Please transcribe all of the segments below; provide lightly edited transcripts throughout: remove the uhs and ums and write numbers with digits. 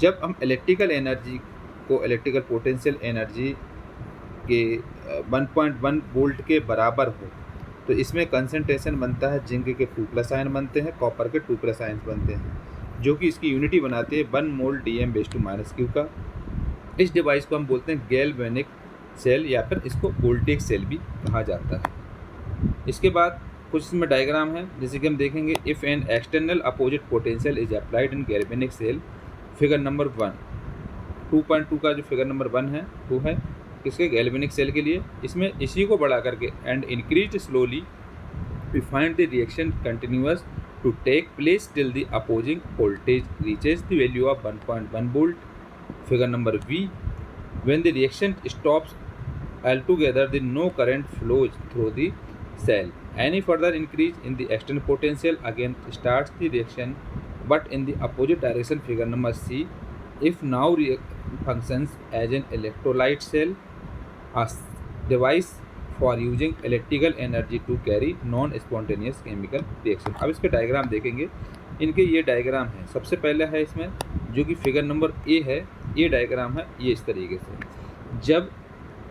जब हम electrical energy को इलेक्ट्रिकल पोटेंशियल एनर्जी के 1.1 वोल्ट के बराबर हो तो इसमें कंसंट्रेशन बनता है, जिंक के 2+ आयन बनते हैं, कॉपर के 2+ आयन बनते हैं, जो कि इसकी यूनिटी बनाते हैं 1 मोल Dm⁻⁻³ का। इस डिवाइस को हम बोलते हैं गैल्वेनिक सेल या फिर इसको वोल्टेज सेल भी कहा जाता है। इसके बाद कुछ इसमें डायग्राम है, जैसे कि हम देखेंगे if an external opposite potential is applied in galvanic cell, figure number 1 2.2 का जो फिगर नंबर 1 है वो है किसके, गैल्वेनिक सेल के लिए। इसमें इसी को बढ़ा करके and increase slowly we find the reaction continuous to take place till the opposing voltage reaches the value of 1.1 volt. Figure number V, when the reaction stops altogether the no current flows through the cell। Any further increase in the external potential again starts the reaction, but in the opposite direction. Figure number C. If now functions as an electrolyte cell, a device for using electrical energy to carry non-spontaneous chemical reaction. अब इसके diagram देखेंगे, इनके ये diagram है। सबसे पहले है इसमें जो कि फिगर नंबर ए है, ये डायग्राम है ये इस तरीके से। जब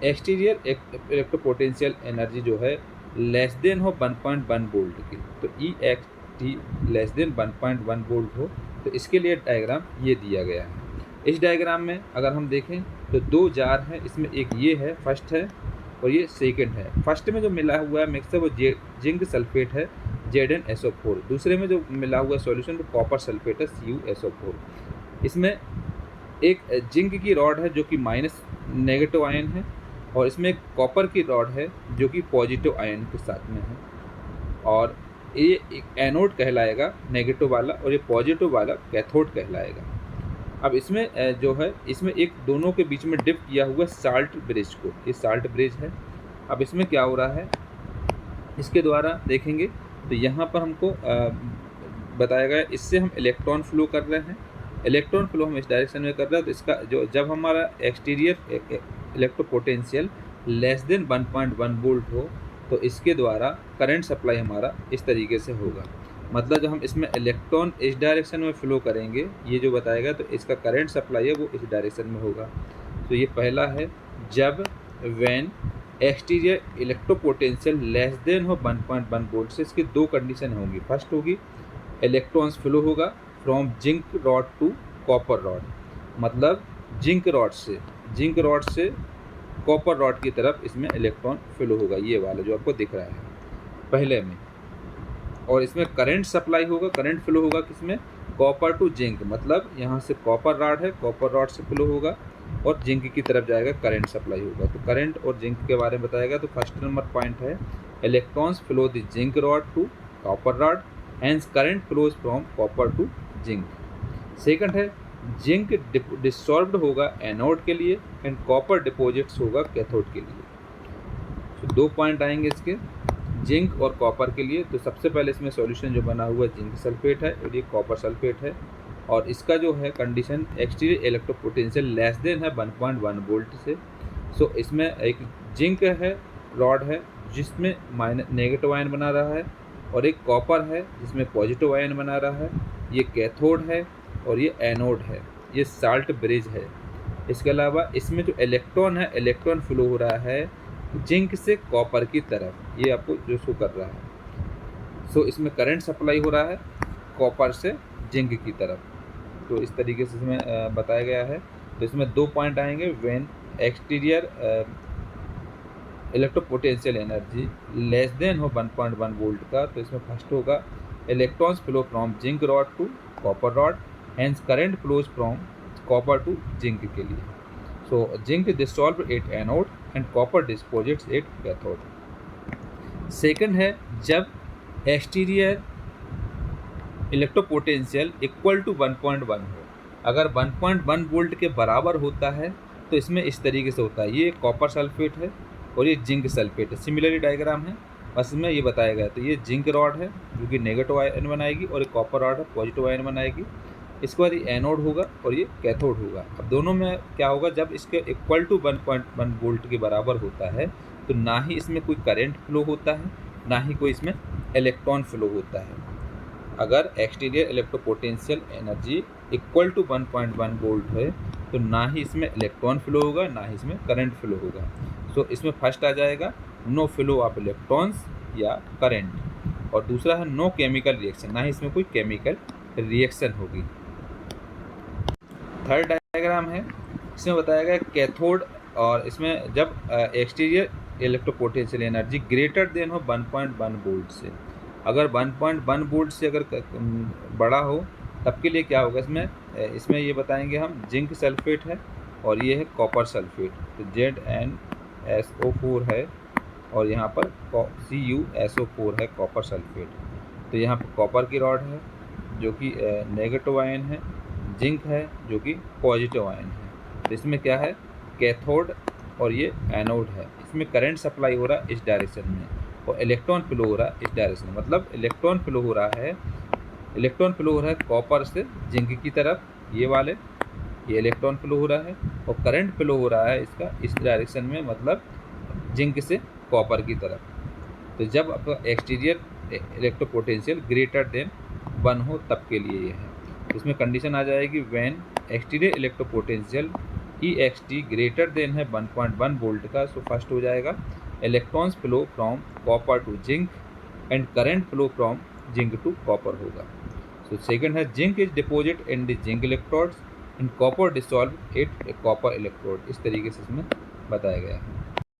एक्सटीरियर इलेक्ट्रोपोटेंशियल एनर्जी जो है लेस देन हो 1.1 वोल्ट की, तो E x t less than 1.1 volt हो, तो इसके लिए डायग्राम ये दिया गया है। इस डायग्राम में अगर हम देखें तो दो जार हैं, इसमें एक ये है फर्स्ट है और ये सेकंड है। फर्स्ट में जो मिला हुआ है मिक्सर वो जिंक सल्फेट है Zn-SO4, दूसरे में जो मिला हुआ सॉल्यूशन वो कॉपर सल्फेट है CuSO4। इसमें एक जिंक की रॉड है जो कि माइनस नेगेटिव आयन है, और इसमें एक कॉपर की रॉड है जो कि पॉजिटिव आयन के साथ में है, और ये एक एनोड कहलाएगा नेगेटिव वाला, और ये पॉजिटिव वाला कैथोड कहलाएगा। अब इसमें जो है इसमें एक दोनों के बीच में डिप किया हुआ साल्ट ब्रिज को, ये साल्ट ब्रिज है। अब इसमें क्या हो रहा है, इसके द्वारा देखेंगे तो यहाँ पर हमको बताया गया इससे हम इलेक्ट्रॉन फ्लो कर रहे हैं। इलेक्ट्रॉन फ्लो हम इस डायरेक्शन में कर रहे हैं, तो इसका जो जब हमारा एक्सटीरियर इलेक्ट्रोपोटेंशियल लेस देन 1.1 वोल्ट हो, तो इसके द्वारा करंट सप्लाई हमारा इस तरीके से होगा। मतलब जब हम इसमें इलेक्ट्रॉन इस डायरेक्शन में फ्लो करेंगे, ये जो बताएगा, तो इसका करंट सप्लाई है वो इस डायरेक्शन में होगा। तो ये पहला है, जब व्हेन एक्सटीरियर इलेक्ट्रोपोटेंशियल लेस देन हो 1.1 वोल्ट से, इसकी दो कंडीशन होंगी। फर्स्ट होगी इलेक्ट्रॉन्स फ्लो होगा from zinc rod to copper rod, मतलब जिंक रॉड से कॉपर रॉड की तरफ इसमें इलेक्ट्रॉन फ्लो होगा, ये वाला जो आपको दिख रहा है पहले में। और इसमें करंट सप्लाई होगा, करंट फ्लो होगा किसमें, कॉपर टू जिंक, मतलब यहाँ से कॉपर रॉड है, कॉपर रॉड से फ्लो होगा और जिंक की तरफ जाएगा, करंट सप्लाई होगा। तो करंट और जिंक के बारे में बताएगा। तो फर्स्ट नंबर पॉइंट है electrons flow the zinc rod to copper rod, hence current flows from copper to zinc. Second है जिंक डिसॉल्व्ड होगा एनोड के लिए एंड कॉपर डिपॉजिट्स होगा कैथोड के लिए। तो दो पॉइंट आएंगे इसके जिंक और कॉपर के लिए। तो सबसे पहले इसमें सॉल्यूशन जो बना हुआ है जिंक सल्फेट है और ये कॉपर सल्फेट है, और इसका जो है कंडीशन एक्सटीरियर इलेक्ट्रोपोटेंशियल लेस देन है 1.1 वोल्ट से। सो इसमें एक जिंक है रॉड है जिसमें नेगेटिव आयन बना रहा है, और एक कॉपर है जिसमें पॉजिटिव आयन बना रहा है, ये कैथोड है और ये एनोड है, ये साल्ट ब्रिज है। इसके अलावा इसमें जो इलेक्ट्रॉन है, इलेक्ट्रॉन फ्लो हो रहा है जिंक से कॉपर की तरफ, ये आपको जो शो कर रहा है। सो इसमें करंट सप्लाई हो रहा है कॉपर से जिंक की तरफ। तो इस तरीके से इसमें बताया गया है। तो इसमें दो पॉइंट आएंगे, when exterior electropotential energy less than हो 1.1 वोल्ट का, तो इसमें फर्स्ट होगा electrons flow from zinc rod to copper rod, hence current flows from copper to zinc के लिए। So zinc dissolve at anode and copper deposits at cathode. Second है जब exterior इलेक्ट्रोपोटेंशियल equal to 1.1 हो, अगर 1.1 वोल्ट के बराबर होता है तो इसमें इस तरीके से होता है, ये कॉपर सल्फेट है और ये जिंक सल्फेट है, सिमिलरली डायग्राम है, बस इसमें ये बताया गया। तो ये जिंक रॉड है जो कि नेगेटिव आयन बनाएगी, और एक कॉपर रॉड है पॉजिटिव आयन बनाएगी। इसके बाद ये एनोड होगा और ये कैथोड होगा। अब दोनों में क्या होगा, जब इसके इक्वल टू 1.1 वोल्ट के बराबर होता है तो ना ही इसमें कोई करंट फ्लो होता है, ना ही कोई इसमें इलेक्ट्रॉन फ्लो होता है। अगर exterior electropotential energy equal to 1.1 volt है तो ना ही इसमें इलेक्ट्रॉन फ्लो होगा, ना ही इसमें करंट फ्लो होगा। सो इसमें फर्स्ट आ जाएगा नो फ्लो ऑफ इलेक्ट्रॉन्स या करंट, और दूसरा है नो केमिकल रिएक्शन, ना ही इसमें कोई केमिकल रिएक्शन होगी। थर्ड डायग्राम है, इसमें बताया गया कैथोड, और इसमें जब exterior electropotential energy greater than हो 1.1 वोल्ट से, अगर 1.1 वोल्ट से अगर बड़ा हो तब के लिए क्या होगा, इसमें ये बताएंगे हम जिंक सल्फेट है और ये है कॉपर सल्फेट, तो ZnSO4 है और यहाँ पर CuSO4 है कॉपर सल्फेट। तो यहाँ पर कॉपर की रॉड है जो कि नेगेटिव आयन है, जिंक है जो कि पॉजिटिव आयन है। तो इसमें क्या है कैथोड और ये एनोड है, इसमें करंट सप्लाई हो रहा है इस डायरेक्शन में, और इलेक्ट्रॉन फ्लो हो रहा है इस डायरेक्शन में, मतलब इलेक्ट्रॉन फ्लो हो रहा है कॉपर से जिंक की तरफ, ये इलेक्ट्रॉन फ्लो हो रहा है, और करंट फ्लो हो रहा है इसका इस डायरेक्शन में, मतलब जिंक से कॉपर की तरफ। तो जब आपका एक्सटीरियर इलेक्ट्रोपोटेंशियल ग्रेटर देन 1 हो तब के लिए ये है। इसमें कंडीशन आ जाएगी when exterior electropotential EXT greater than है 1.1 वोल्ट का। सो फर्स्ट हो जाएगा electrons flow from copper to zinc and current flow from zinc to copper होगा। सो सेकंड है zinc is deposit in the zinc electrodes and copper dissolve it copper electrode. इस तरीके से इसमें बताया गया है।